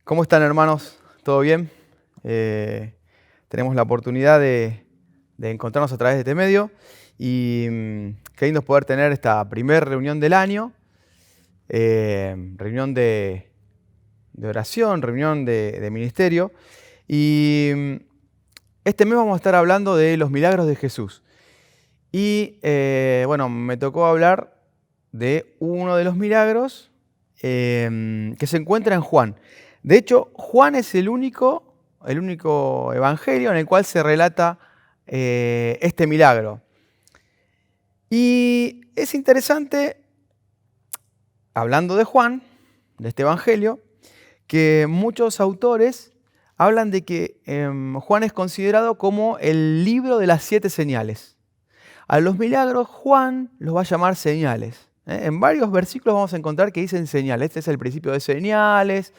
¿Cómo están, hermanos? ¿Todo bien? Tenemos la oportunidad de encontrarnos a través de este medio y qué lindo poder tener esta primera reunión del año, reunión de oración, reunión de ministerio. Y este mes vamos a estar hablando de los milagros de Jesús. Y bueno, me tocó hablar de uno de los milagros que se encuentra en Juan. De hecho, Juan es el único evangelio en el cual se relata este milagro. Y es interesante, hablando de Juan, de este evangelio, que muchos autores hablan de que Juan es considerado como el libro de las 7 señales. A los milagros Juan los va a llamar señales. En varios versículos vamos a encontrar que dicen señales. Este es el principio de señales,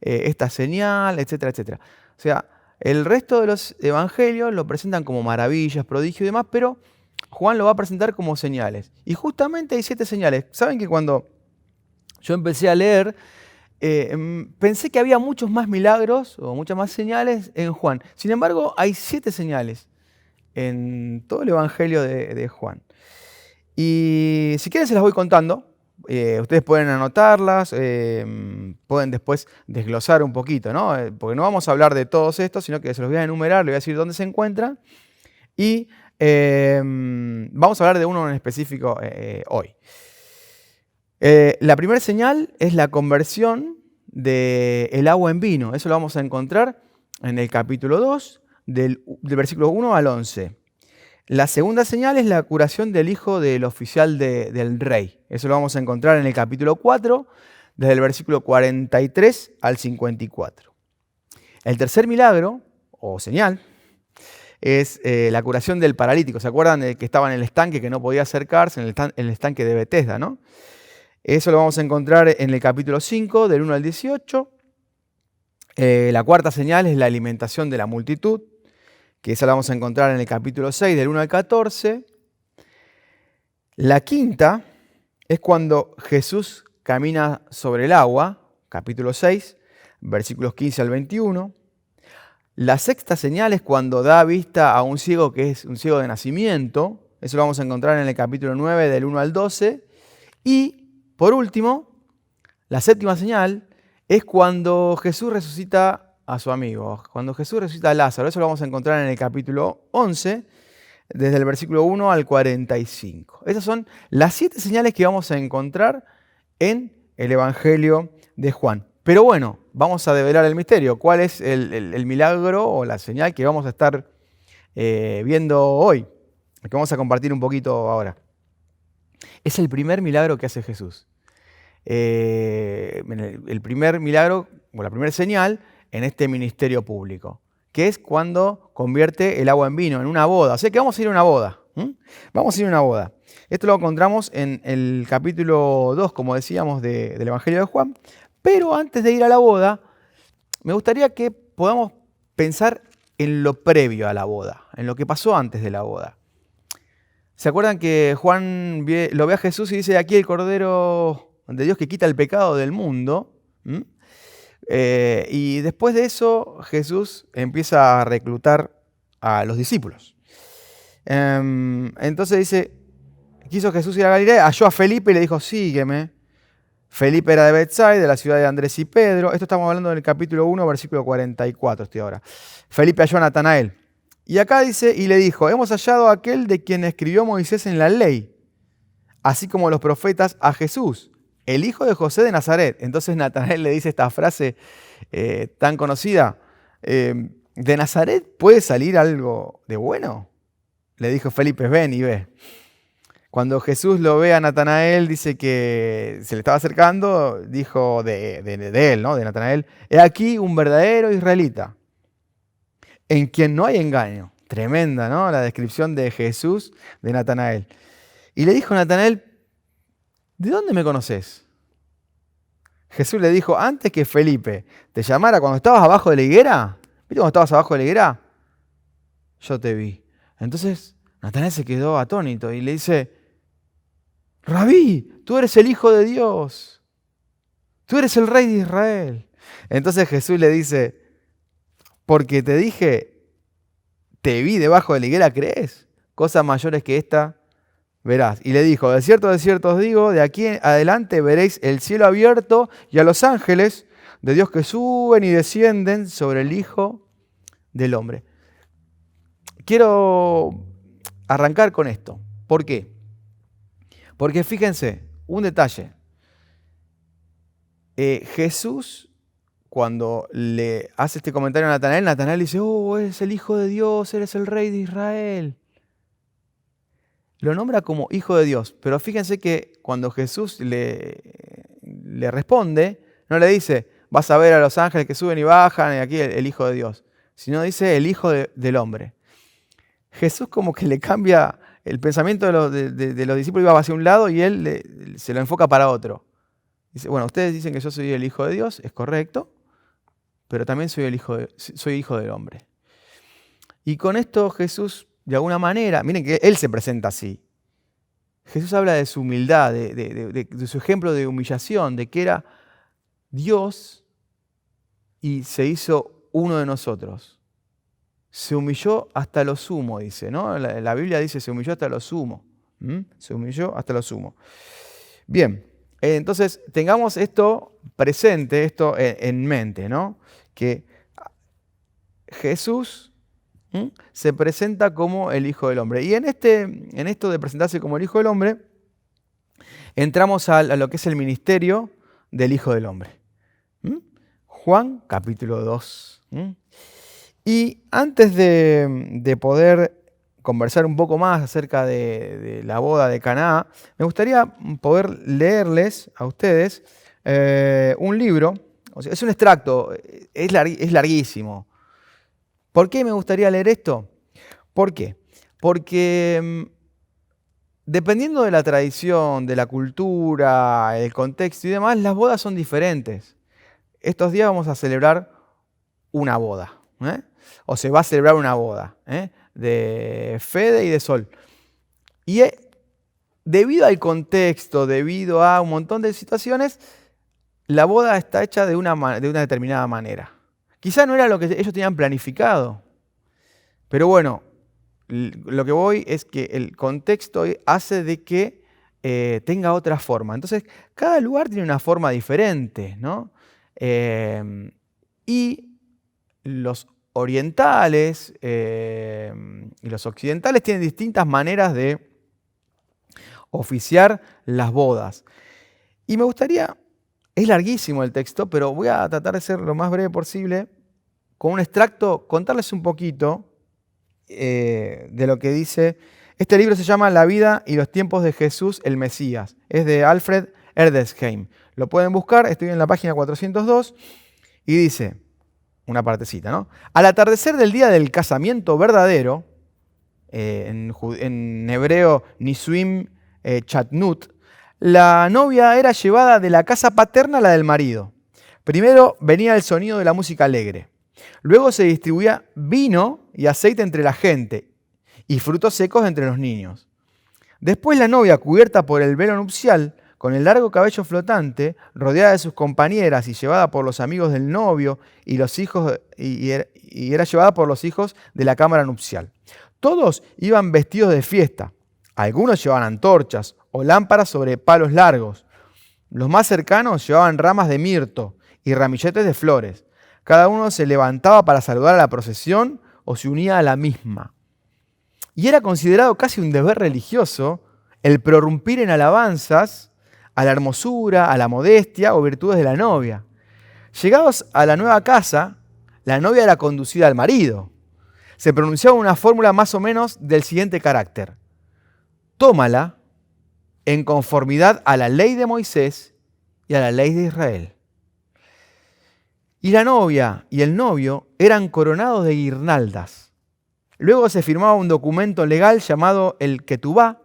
esta señal, etcétera, etcétera. O sea, el resto de los evangelios lo presentan como maravillas, prodigios y demás, pero Juan lo va a presentar como señales. Y justamente hay 7 señales. ¿Saben que cuando yo empecé a leer, pensé que había muchos más milagros o muchas más señales en Juan? Sin embargo, hay 7 señales en todo el evangelio de Juan. Y si quieren se las voy contando. Ustedes pueden anotarlas, pueden después desglosar un poquito, ¿no? Porque no vamos a hablar de todos estos, sino que se los voy a enumerar, les voy a decir dónde se encuentran. Y vamos a hablar de uno en específico hoy. La primera señal es la conversión del agua en vino. Eso lo vamos a encontrar en el capítulo 2, del versículo 1 al 11. La segunda señal es la curación del hijo del oficial del rey. Eso lo vamos a encontrar en el capítulo 4, desde el versículo 43 al 54. El tercer milagro, o señal, es la curación del paralítico. ¿Se acuerdan de que estaba en el estanque, que no podía acercarse, en el estanque de Betesda, ¿no? Eso lo vamos a encontrar en el capítulo 5, del 1 al 18. La cuarta señal es la alimentación de la multitud, que esa la vamos a encontrar en el capítulo 6, del 1 al 14. La quinta es cuando Jesús camina sobre el agua, capítulo 6, versículos 15 al 21. La sexta señal es cuando da vista a un ciego que es un ciego de nacimiento. Eso lo vamos a encontrar en el capítulo 9, del 1 al 12. Y, por último, la séptima señal es cuando Jesús resucita a su amigo, cuando Jesús resucita a Lázaro. Eso lo vamos a encontrar en el capítulo 11, desde el versículo 1 al 45. Esas son las 7 señales que vamos a encontrar en el Evangelio de Juan. Pero bueno, vamos a develar el misterio. ¿Cuál es el milagro o la señal que vamos a estar viendo hoy? Que vamos a compartir un poquito ahora. Es el primer milagro que hace Jesús. El primer milagro, o la primera señal, en este ministerio público, que es cuando convierte el agua en vino, en una boda. O sea que vamos a ir a una boda. Vamos a ir a una boda. Esto lo encontramos en el capítulo 2, como decíamos, del Evangelio de Juan. Pero antes de ir a la boda, me gustaría que podamos pensar en lo previo a la boda, en lo que pasó antes de la boda. ¿Se acuerdan que Juan lo ve a Jesús y dice, aquí el Cordero de Dios que quita el pecado del mundo? Y después de eso, Jesús empieza a reclutar a los discípulos. Entonces dice, quiso Jesús ir a Galilea, halló a Felipe y le dijo, sígueme. Felipe era de Betsaida, de la ciudad de Andrés y Pedro. Esto estamos hablando del capítulo 1, versículo 44, estoy ahora. Felipe halló a Natanael. Y acá dice, y le dijo, hemos hallado a aquel de quien escribió Moisés en la ley, así como los profetas, a Jesús, el hijo de José de Nazaret. Entonces Natanael le dice esta frase tan conocida, ¿de Nazaret puede salir algo de bueno? Le dijo Felipe, ven y ve. Cuando Jesús lo ve a Natanael, dice que se le estaba acercando, dijo de él, ¿no? De Natanael, he aquí un verdadero israelita, en quien no hay engaño. Tremenda, ¿no? La descripción de Jesús de Natanael. Y le dijo a Natanael, ¿de dónde me conoces? Jesús le dijo, antes que Felipe te llamara cuando estabas abajo de la higuera, ¿viste cuando estabas abajo de la higuera? Yo te vi. Entonces Natanael se quedó atónito y le dice, Rabí, tú eres el Hijo de Dios, tú eres el Rey de Israel. Entonces Jesús le dice, porque te dije, te vi debajo de la higuera, ¿crees? Cosas mayores que esta verás. Y le dijo, de cierto os digo, de aquí en adelante veréis el cielo abierto y a los ángeles de Dios que suben y descienden sobre el Hijo del Hombre. Quiero arrancar con esto. ¿Por qué? Porque fíjense, un detalle. Jesús, cuando le hace este comentario a Natanael, Natanael dice, oh, eres el Hijo de Dios, eres el Rey de Israel. Lo nombra como Hijo de Dios, pero fíjense que cuando Jesús le responde, no le dice, vas a ver a los ángeles que suben y bajan, y aquí el Hijo de Dios, sino dice el Hijo del Hombre. Jesús como que le cambia el pensamiento de los discípulos, iba hacia un lado y él se lo enfoca para otro. Dice, bueno, ustedes dicen que yo soy el Hijo de Dios, es correcto, pero también soy hijo del hombre. Y con esto Jesús, de alguna manera, miren que Él se presenta así. Jesús habla de su humildad, de su ejemplo de humillación, de que era Dios y se hizo uno de nosotros. Se humilló hasta lo sumo, dice, ¿no? La Biblia dice, se humilló hasta lo sumo. Se humilló hasta lo sumo. Bien. Entonces, tengamos esto presente, esto en mente, ¿no? Que Jesús se presenta como el Hijo del Hombre. Y en esto de presentarse como el Hijo del Hombre, entramos a lo que es el ministerio del Hijo del Hombre. Juan, capítulo 2. Y antes de poder conversar un poco más acerca de la boda de Caná, me gustaría poder leerles a ustedes un libro. O sea, es un extracto, es larguísimo. ¿Por qué me gustaría leer esto? ¿Por qué? Porque dependiendo de la tradición, de la cultura, el contexto y demás, las bodas son diferentes. Estos días vamos a celebrar una boda, o se va a celebrar una boda, de Fede y de Sol. Y debido al contexto, debido a un montón de situaciones, la boda está hecha de una determinada manera. Quizá no era lo que ellos tenían planificado, pero bueno, lo que voy es que el contexto hace de que tenga otra forma. Entonces, cada lugar tiene una forma diferente, ¿no? Y los orientales y los occidentales tienen distintas maneras de oficiar las bodas. Y me gustaría, es larguísimo el texto, pero voy a tratar de ser lo más breve posible, con un extracto, contarles un poquito de lo que dice. Este libro se llama La vida y los tiempos de Jesús el Mesías. Es de Alfred Erdesheim. Lo pueden buscar, estoy en la página 402, y dice una partecita, ¿no? Al atardecer del día del casamiento verdadero, en hebreo Nisuim Chatnut, la novia era llevada de la casa paterna a la del marido. Primero venía el sonido de la música alegre. Luego se distribuía vino y aceite entre la gente y frutos secos entre los niños. Después la novia, cubierta por el velo nupcial, con el largo cabello flotante, rodeada de sus compañeras y llevada por los amigos del novio y los hijos, y era llevada por los hijos de la cámara nupcial. Todos iban vestidos de fiesta. Algunos llevaban antorchas o lámparas sobre palos largos. Los más cercanos llevaban ramas de mirto y ramilletes de flores. Cada uno se levantaba para saludar a la procesión o se unía a la misma. Y era considerado casi un deber religioso el prorrumpir en alabanzas a la hermosura, a la modestia o virtudes de la novia. Llegados a la nueva casa, la novia era conducida al marido. Se pronunciaba una fórmula más o menos del siguiente carácter: tómala en conformidad a la ley de Moisés y a la ley de Israel. Y la novia y el novio eran coronados de guirnaldas. Luego se firmaba un documento legal llamado el Ketubá,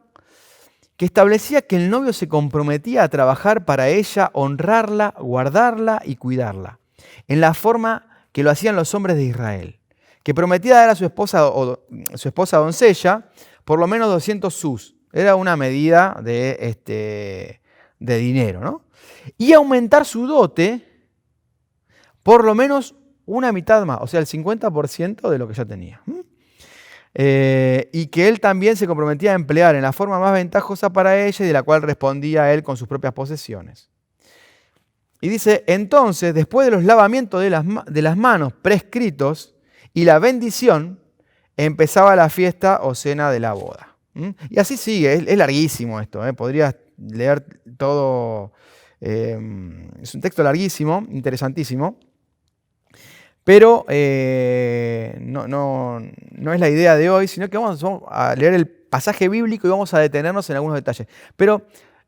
que establecía que el novio se comprometía a trabajar para ella, honrarla, guardarla y cuidarla, en la forma que lo hacían los hombres de Israel, que prometía dar a su esposa doncella por lo menos 200 sus. Era una medida de dinero, ¿no? Y aumentar su dote por lo menos una mitad más, o sea, el 50% de lo que ya tenía. Y que él también se comprometía a emplear en la forma más ventajosa para ella y de la cual respondía él con sus propias posesiones. Y dice, entonces, después de los lavamientos de las manos prescritos y la bendición, empezaba la fiesta o cena de la boda. Y así sigue, es larguísimo esto, podrías leer todo, es un texto larguísimo, interesantísimo, pero no es la idea de hoy, sino que vamos a leer el pasaje bíblico y vamos a detenernos en algunos detalles. Pero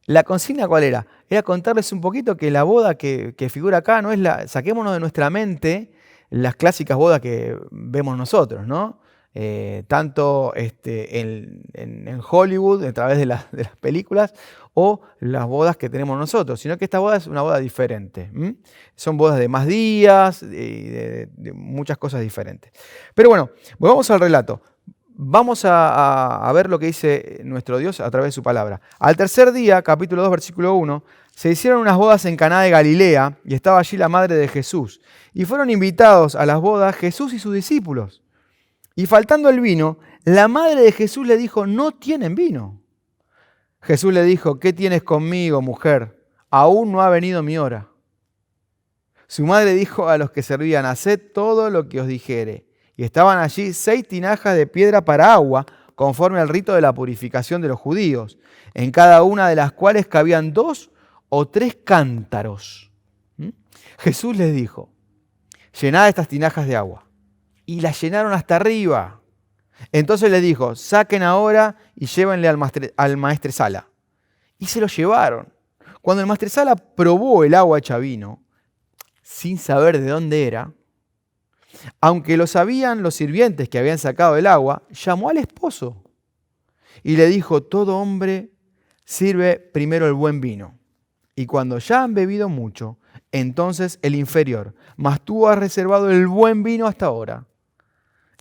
la consigna, ¿cuál era? Era contarles un poquito que la boda que figura acá no es saquémonos de nuestra mente las clásicas bodas que vemos nosotros, ¿no? Tanto en Hollywood, a través de las películas, o las bodas que tenemos nosotros, sino que esta boda es una boda diferente. Son bodas de más días, de muchas cosas diferentes. Pero bueno, volvamos al relato. Vamos a ver lo que dice nuestro Dios a través de su palabra. Al tercer día, capítulo 2, versículo 1, se hicieron unas bodas en Caná de Galilea y estaba allí la madre de Jesús. Y fueron invitados a las bodas Jesús y sus discípulos. Y faltando el vino, la madre de Jesús le dijo, no tienen vino. Jesús le dijo, ¿qué tienes conmigo, mujer? Aún no ha venido mi hora. Su madre dijo a los que servían, haced todo lo que os dijere. Y estaban allí 6 tinajas de piedra para agua, conforme al rito de la purificación de los judíos, en cada una de las cuales cabían 2 o 3 cántaros. Jesús les dijo, llenad estas tinajas de agua. Y las llenaron hasta arriba. Entonces les dijo, saquen ahora y llévenle al maestresala. Y se lo llevaron. Cuando el maestresala probó el agua hecha vino, sin saber de dónde era, aunque lo sabían los sirvientes que habían sacado el agua, llamó al esposo y le dijo, todo hombre sirve primero el buen vino, y cuando ya han bebido mucho, entonces el inferior, mas tú has reservado el buen vino hasta ahora.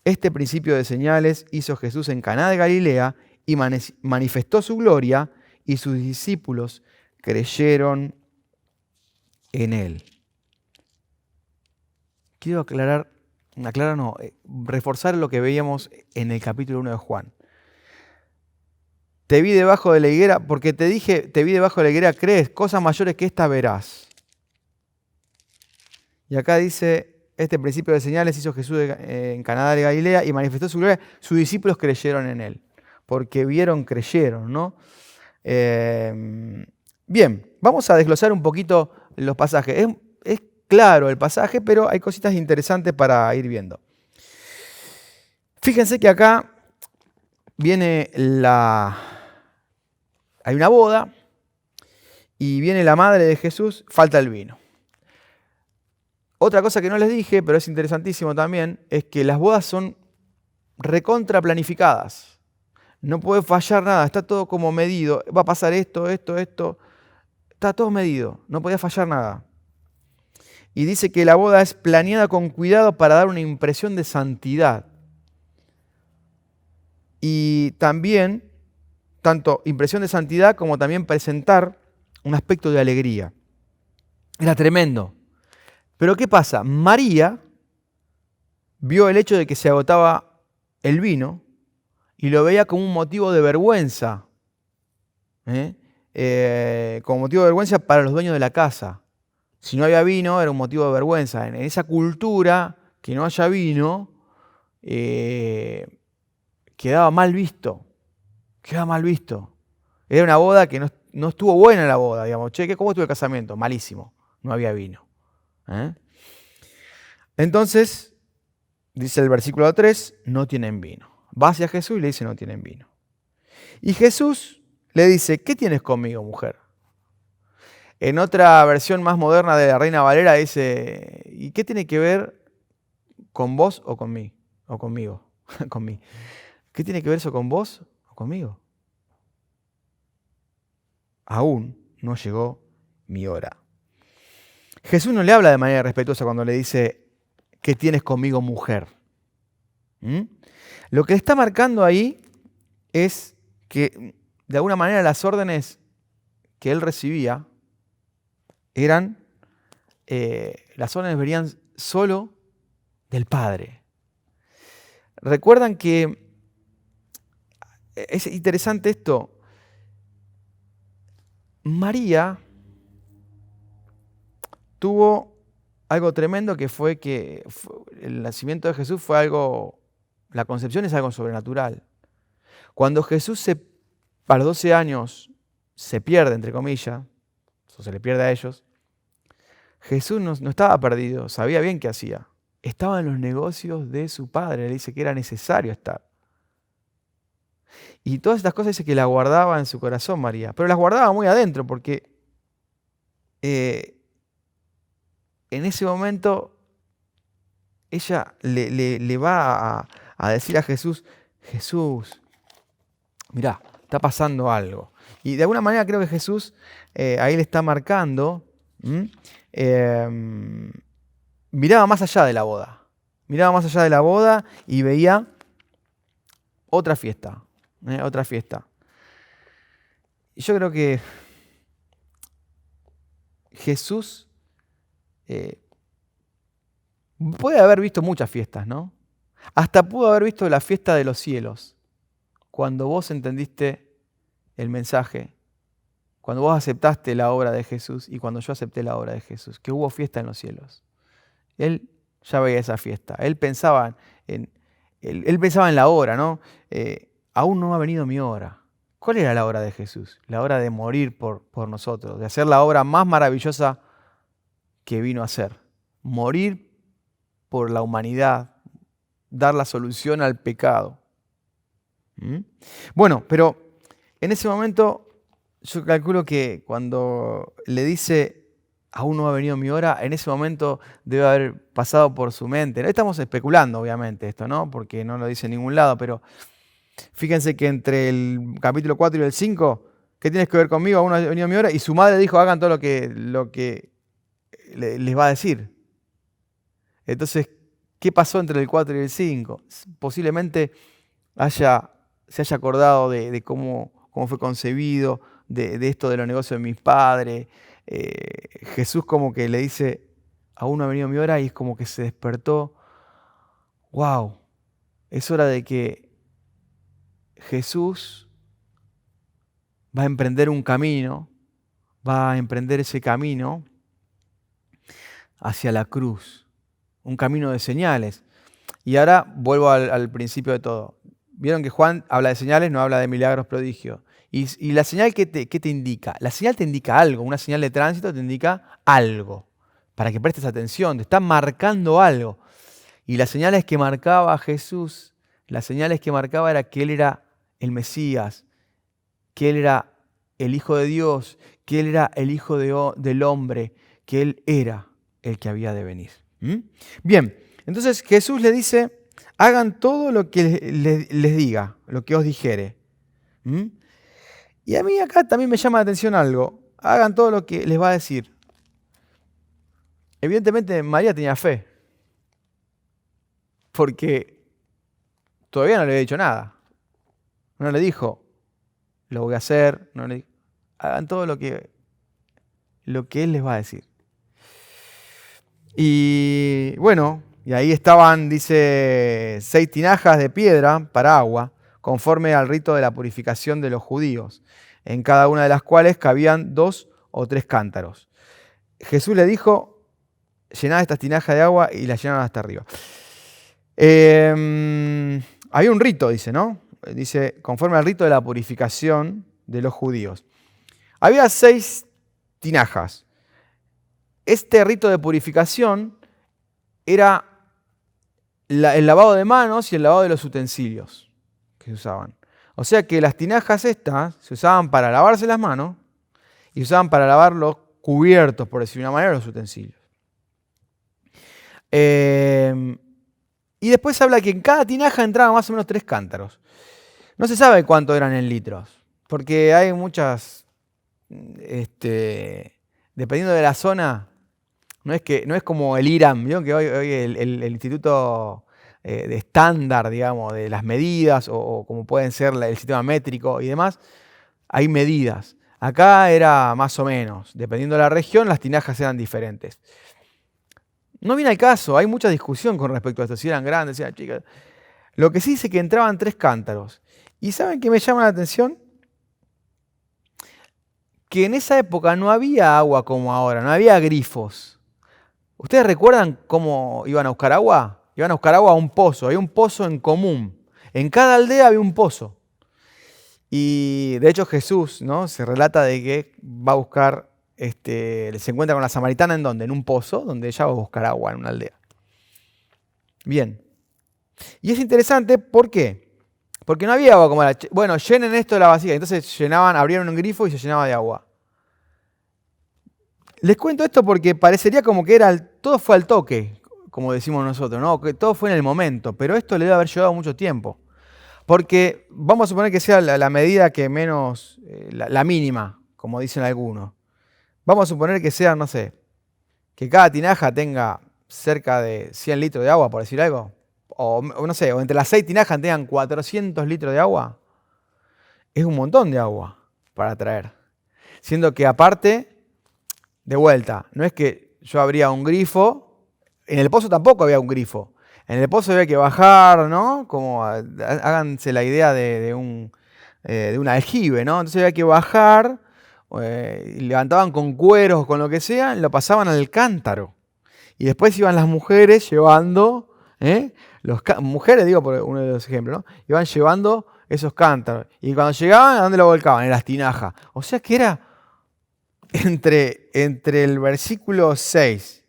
Este principio de señales hizo Jesús en Caná de Galilea y manifestó su gloria, y sus discípulos creyeron en él. Quiero reforzar lo que veíamos en el capítulo 1 de Juan. Te vi debajo de la higuera, porque te dije, te vi debajo de la higuera, crees, cosas mayores que esta verás. Y acá dice, este principio de señales hizo Jesús en Caná de Galilea y manifestó su gloria, sus discípulos creyeron en él. Porque vieron, creyeron, ¿no? Bien, vamos a desglosar un poquito los pasajes. Es claro el pasaje, pero hay cositas interesantes para ir viendo. Fíjense que acá viene hay una boda y viene la madre de Jesús, falta el vino. Otra cosa que no les dije, pero es interesantísimo también, es que las bodas son recontra planificadas. No puede fallar nada, está todo como medido. Va a pasar esto. Está todo medido, no podía fallar nada. Y dice que la boda es planeada con cuidado para dar una impresión de santidad. Y también, tanto impresión de santidad como también presentar un aspecto de alegría. Era tremendo. Pero ¿qué pasa? María vio el hecho de que se agotaba el vino y lo veía como un motivo de vergüenza. Como motivo de vergüenza para los dueños de la casa. Si no había vino, era un motivo de vergüenza. En esa cultura, que no haya vino, quedaba mal visto. Quedaba mal visto. Era una boda que no estuvo buena la boda, digamos. Che, ¿cómo estuvo el casamiento? Malísimo. No había vino. Entonces, dice el versículo 3, no tienen vino. Va hacia Jesús y le dice, no tienen vino. Y Jesús le dice, ¿qué tienes conmigo, mujer? En otra versión más moderna de la Reina Valera dice, ¿y qué tiene que ver con vos o conmigo? O conmigo. Conmigo. ¿Qué tiene que ver eso con vos o conmigo? Aún no llegó mi hora. Jesús no le habla de manera respetuosa cuando le dice, ¿qué tienes conmigo, mujer? Lo que está marcando ahí es que de alguna manera las órdenes que él recibía las órdenes venían solo del Padre. Recuerdan que es interesante esto. María tuvo algo tremendo que fue que el nacimiento de Jesús fue algo, la concepción es algo sobrenatural. Cuando Jesús a los 12 años se pierde, entre comillas, o se le pierde a ellos, Jesús no estaba perdido, sabía bien qué hacía. Estaba en los negocios de su padre, le dice que era necesario estar. Y todas estas cosas dice que las guardaba en su corazón María, pero las guardaba muy adentro porque en ese momento ella le va a decir a Jesús, Jesús, mirá, está pasando algo. Y de alguna manera creo que Jesús ahí le está marcando, miraba más allá de la boda. Miraba más allá de la boda y veía otra fiesta. Otra fiesta. Y yo creo que Jesús puede haber visto muchas fiestas, ¿no? Hasta pudo haber visto la fiesta de los cielos. Cuando vos entendiste el mensaje, cuando vos aceptaste la obra de Jesús y cuando yo acepté la obra de Jesús, que hubo fiesta en los cielos. Él ya veía esa fiesta. Él pensaba en la hora, ¿no? Aún no ha venido mi hora. ¿Cuál era la hora de Jesús? La hora de morir por nosotros, de hacer la obra más maravillosa que vino a hacer. Morir por la humanidad, dar la solución al pecado. Bueno, pero en ese momento yo calculo que cuando le dice aún no ha venido mi hora, en ese momento debe haber pasado por su mente. Estamos especulando, obviamente, esto, ¿no? Porque no lo dice en ningún lado, pero fíjense que entre el capítulo 4 y el 5, ¿qué tienes que ver conmigo? Aún no ha venido mi hora. Y su madre dijo, hagan todo lo que les va a decir. Entonces, ¿qué pasó entre el 4 y el 5? Posiblemente se haya acordado de cómo fue concebido, de esto de los negocios de mis padres. Jesús como que le dice, aún no ha venido mi hora, y es como que se despertó. ¡Wow! Es hora de que Jesús va a emprender un camino, va a emprender ese camino hacia la cruz, un camino de señales. Y ahora vuelvo al principio de todo. Vieron que Juan habla de señales, no habla de milagros, prodigios. Y la señal, ¿qué te indica? La señal te indica algo, una señal de tránsito te indica algo, para que prestes atención, te está marcando algo. Y las señales que marcaba Jesús, las señales que marcaba era que Él era el Mesías, que Él era el Hijo de Dios, que Él era el Hijo del hombre, que Él era el que había de venir. Bien, entonces Jesús le dice, hagan todo lo que les diga, lo que os dijere. Y a mí acá también me llama la atención algo. Hagan todo lo que les va a decir. Evidentemente María tenía fe, porque todavía no le había dicho nada. No le dijo, lo voy a hacer. No le dijo, hagan todo lo que Él les va a decir. Y bueno, y ahí estaban, dice, 6 tinajas de piedra para agua, conforme al rito de la purificación de los judíos, en cada una de las cuales cabían 2 o 3 cántaros. Jesús le dijo, llenad estas tinajas de agua, y las llenaron hasta arriba. Había un rito, dice, ¿no? Dice, conforme al rito de la purificación de los judíos. Había 6 tinajas. Este rito de purificación era el lavado de manos y el lavado de los utensilios que se usaban. O sea que las tinajas estas se usaban para lavarse las manos y se usaban para lavar los cubiertos, por decir de una manera, los utensilios. Y después habla que en cada tinaja entraban más o menos 3 cántaros. No se sabe cuánto eran en litros, porque hay muchas, dependiendo de la zona, no es como el IRAM, ¿vieron? Que hoy el instituto de estándar, digamos, de las medidas, o como pueden ser el sistema métrico y demás, hay medidas. Acá era más o menos, dependiendo de la región, las tinajas eran diferentes. No viene al caso, hay mucha discusión con respecto a esto, si eran grandes, si eran chicas. Lo que sí dice que entraban 3 cántaros. ¿Y saben qué me llama la atención? Que en esa época no había agua como ahora, no había grifos. ¿Ustedes recuerdan cómo iban a buscar agua? Iban a buscar agua a un pozo, había un pozo en común. En cada aldea había un pozo. Y de hecho Jesús, ¿no? Se relata de que va a buscar, se encuentra con la samaritana ¿en dónde? En un pozo, donde ella va a buscar agua en una aldea. Bien. Y es interesante, ¿por qué? Porque no había agua como la... Bueno, llenen esto de la vasija. Entonces abrieron un grifo y se llenaba de agua. Les cuento esto porque parecería como que todo fue al toque, como decimos nosotros, ¿no? Que todo fue en el momento, pero esto le debe haber llevado mucho tiempo. Porque vamos a suponer que sea la medida que menos, la mínima, como dicen algunos. Vamos a suponer que sea, no sé, que cada tinaja tenga cerca de 100 litros de agua, por decir algo. O no sé, o entre las 6 tinajas tengan 400 litros de agua. Es un montón de agua para traer. Siendo que aparte, de vuelta, no es que yo abría un grifo, en el pozo tampoco había un grifo. En el pozo había que bajar, ¿no? Como háganse la idea de un aljibe, ¿no? Entonces había que bajar, y levantaban con cueros o con lo que sea, y lo pasaban al cántaro. Y después iban las mujeres llevando, mujeres digo por uno de los ejemplos, ¿no? Iban llevando esos cántaros. Y cuando llegaban, ¿a dónde lo volcaban? En las tinajas. O sea que era entre el versículo 6,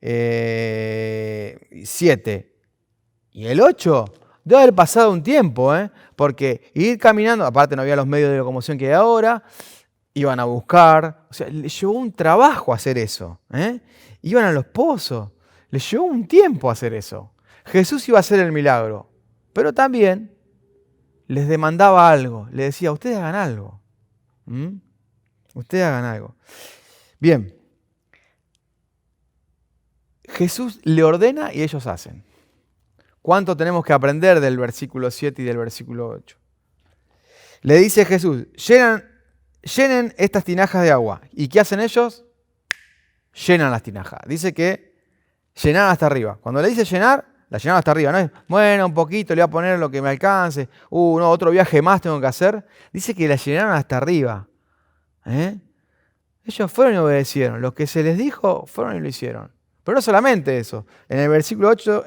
7 y el 8, debe haber pasado un tiempo, porque ir caminando, aparte no había los medios de locomoción que hay ahora, iban a buscar, o sea, les llevó un trabajo hacer eso. Iban a los pozos, les llevó un tiempo hacer eso. Jesús iba a hacer el milagro, pero también les demandaba algo, les decía, ustedes hagan algo. Ustedes hagan algo. Bien, Jesús le ordena y ellos hacen. ¿Cuánto tenemos que aprender del versículo 7 y del versículo 8? Le dice Jesús, llenen estas tinajas de agua. ¿Y qué hacen ellos? Llenan las tinajas. Dice que llenaron hasta arriba. Cuando le dice llenar, la llenaron hasta arriba. No es, bueno, un poquito, le voy a poner lo que me alcance. No, otro viaje más tengo que hacer. Dice que la llenaron hasta arriba. Ellos fueron y obedecieron. Lo que se les dijo, fueron y lo hicieron. Pero no solamente eso. En el versículo 8,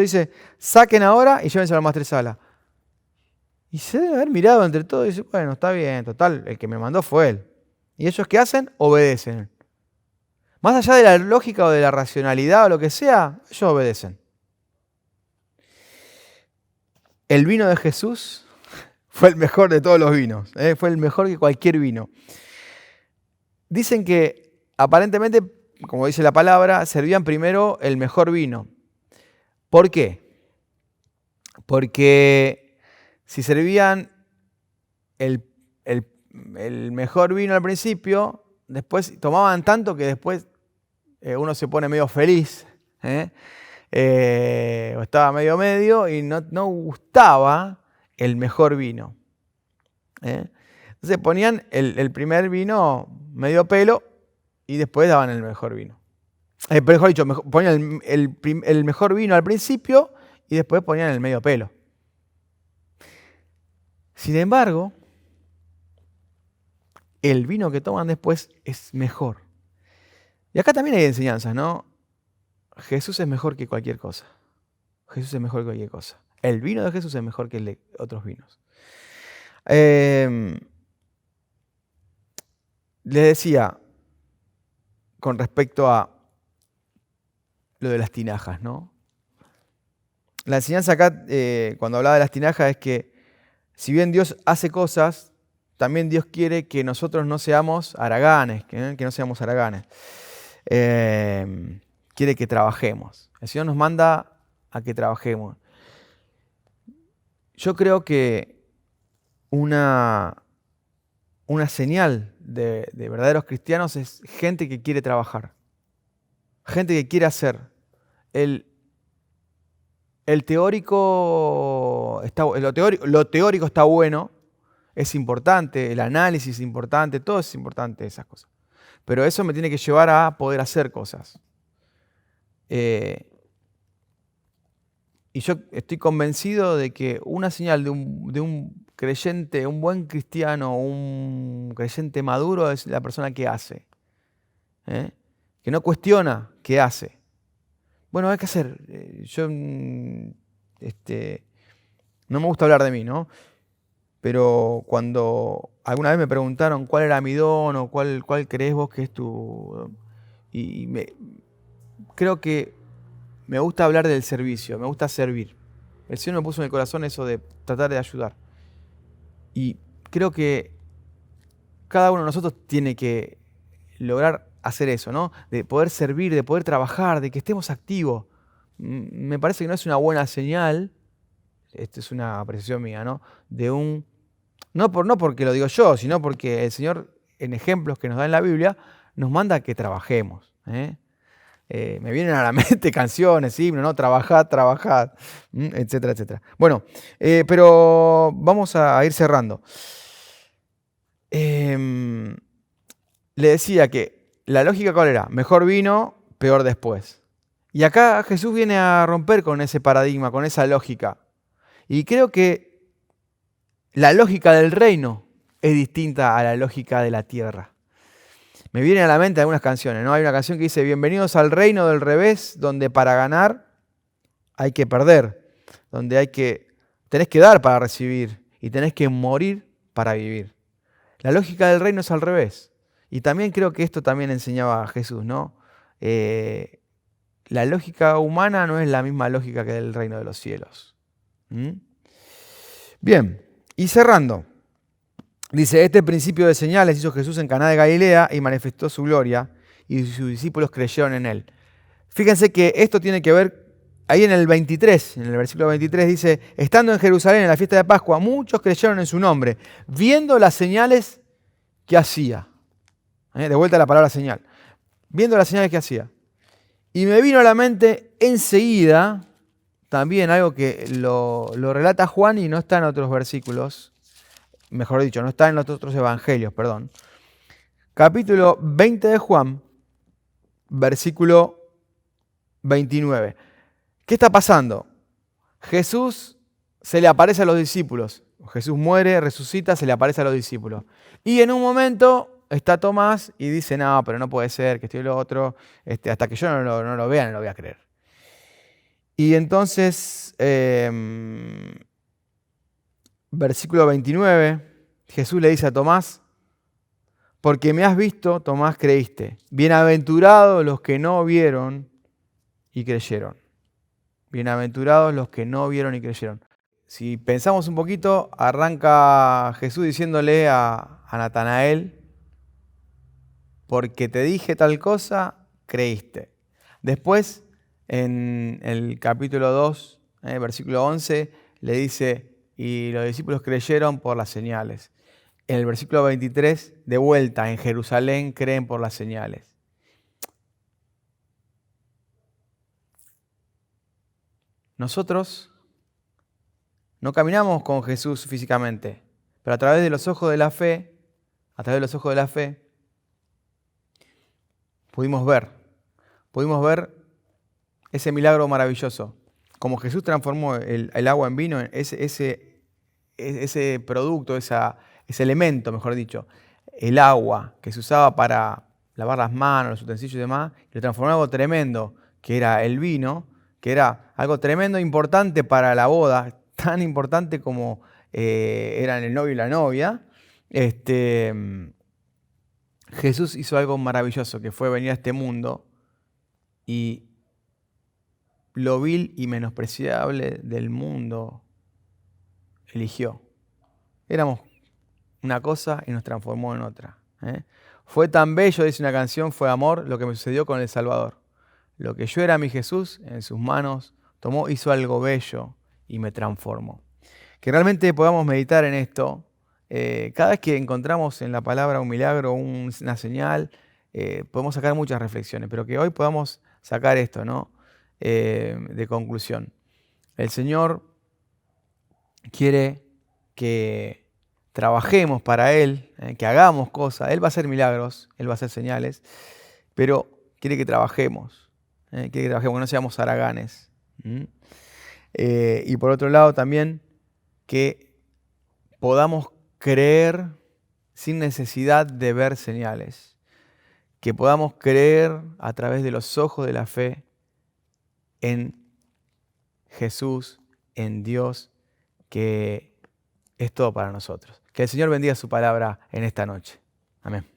dice, saquen ahora y llévense a la maestresala. Y se debe haber mirado entre todos y dice, bueno, está bien, total, el que me mandó fue él. ¿Y ellos qué hacen? Obedecen. Más allá de la lógica o de la racionalidad o lo que sea, ellos obedecen. El vino de Jesús fue el mejor de todos los vinos. Fue el mejor que cualquier vino. Dicen que aparentemente, como dice la palabra, servían primero el mejor vino. ¿Por qué? Porque si servían el mejor vino al principio, después tomaban tanto que después uno se pone medio feliz, o estaba medio y no gustaba el mejor vino. Entonces ponían el primer vino medio pelo y después daban el mejor vino. Mejor dicho, ponían el mejor vino al principio y después ponían el medio pelo. Sin embargo, el vino que toman después es mejor. Y acá también hay enseñanzas, ¿no? Jesús es mejor que cualquier cosa. Jesús es mejor que cualquier cosa. El vino de Jesús es mejor que el de otros vinos. Les decía, con respecto a lo de las tinajas, ¿no? La enseñanza acá, cuando hablaba de las tinajas, es que si bien Dios hace cosas, también Dios quiere que nosotros no seamos haraganes, que no seamos haraganes. Quiere que trabajemos. El Señor nos manda a que trabajemos. Yo creo que una señal de verdaderos cristianos es gente que quiere trabajar, gente que quiere hacer. Lo teórico está bueno, es importante, el análisis es importante, todo es importante, esas cosas. Pero eso me tiene que llevar a poder hacer cosas. Eh, y yo estoy convencido de que una señal de un creyente, un buen cristiano, un creyente maduro es la persona que hace. ¿Eh? Que no cuestiona, que hace. Bueno, hay que hacer. Yo no me gusta hablar de mí, ¿no? Pero cuando alguna vez me preguntaron cuál era mi don o cuál crees vos que es tu... creo que me gusta hablar del servicio, me gusta servir. El Señor me puso en el corazón eso de tratar de ayudar. Y creo que cada uno de nosotros tiene que lograr hacer eso, ¿no? De poder servir, de poder trabajar, de que estemos activos. Me parece que no es una buena señal, esto es una apreciación mía, ¿no? No porque lo digo yo, sino porque el Señor, en ejemplos que nos da en la Biblia, nos manda que trabajemos. Me vienen a la mente canciones, himnos, ¿no? Trabajad, trabajad, etcétera, etcétera. Bueno, pero vamos a ir cerrando. Le decía que la lógica ¿cuál era? Mejor vino, peor después. Y acá Jesús viene a romper con ese paradigma, con esa lógica. Y creo que la lógica del reino es distinta a la lógica de la tierra. Me vienen a la mente algunas canciones, ¿no? Hay una canción que dice, bienvenidos al reino del revés, donde para ganar hay que perder, donde tenés que dar para recibir y tenés que morir para vivir. La lógica del reino es al revés. Y también creo que esto también enseñaba Jesús, ¿no? La lógica humana no es la misma lógica que del reino de los cielos. Bien, y cerrando. Dice, este principio de señales hizo Jesús en Caná de Galilea y manifestó su gloria y sus discípulos creyeron en él. Fíjense que esto tiene que ver, ahí en el 23, en el versículo 23 dice, estando en Jerusalén en la fiesta de Pascua, muchos creyeron en su nombre, viendo las señales que hacía. De vuelta a la palabra señal. Viendo las señales que hacía. Y me vino a la mente enseguida, también algo que lo relata Juan y no está en otros versículos, mejor dicho, no está en los otros evangelios, perdón. Capítulo 20 de Juan, versículo 29. ¿Qué está pasando? Jesús se le aparece a los discípulos. Jesús muere, resucita, se le aparece a los discípulos. Y en un momento está Tomás y dice, no, pero no puede ser, que estoy lo otro, hasta que yo no lo vea, no lo voy a creer. Y entonces, versículo 29, Jesús le dice a Tomás, porque me has visto, Tomás, creíste. Bienaventurados los que no vieron y creyeron. Bienaventurados los que no vieron y creyeron. Si pensamos un poquito, arranca Jesús diciéndole a Natanael, porque te dije tal cosa, creíste. Después, en el capítulo 2, versículo 11, le dice, y los discípulos creyeron por las señales. En el versículo 23, de vuelta, en Jerusalén creen por las señales. Nosotros no caminamos con Jesús físicamente, pero a través de los ojos de la fe, pudimos ver ese milagro maravilloso. Como Jesús transformó el agua en vino, ese producto, ese elemento, mejor dicho, el agua que se usaba para lavar las manos, los utensilios y demás, lo transformó en algo tremendo, que era el vino, que era algo tremendo, importante para la boda, tan importante como eran el novio y la novia. Jesús hizo algo maravilloso, que fue venir a este mundo y lo vil y menospreciable del mundo eligió. Éramos una cosa y nos transformó en otra. Fue tan bello, dice una canción, fue amor lo que me sucedió con el Salvador. Lo que yo era mi Jesús, en sus manos tomó, hizo algo bello y me transformó. Que realmente podamos meditar en esto. Cada vez que encontramos en la palabra un milagro, una señal, podemos sacar muchas reflexiones, pero que hoy podamos sacar esto, ¿no? De conclusión. El Señor quiere que trabajemos para Él, que hagamos cosas. Él va a hacer milagros, Él va a hacer señales, pero quiere que trabajemos. que trabajemos, que no seamos haraganes. Y por otro lado también que podamos creer sin necesidad de ver señales. Que podamos creer a través de los ojos de la fe en Jesús, en Dios, que es todo para nosotros. Que el Señor bendiga su palabra en esta noche. Amén.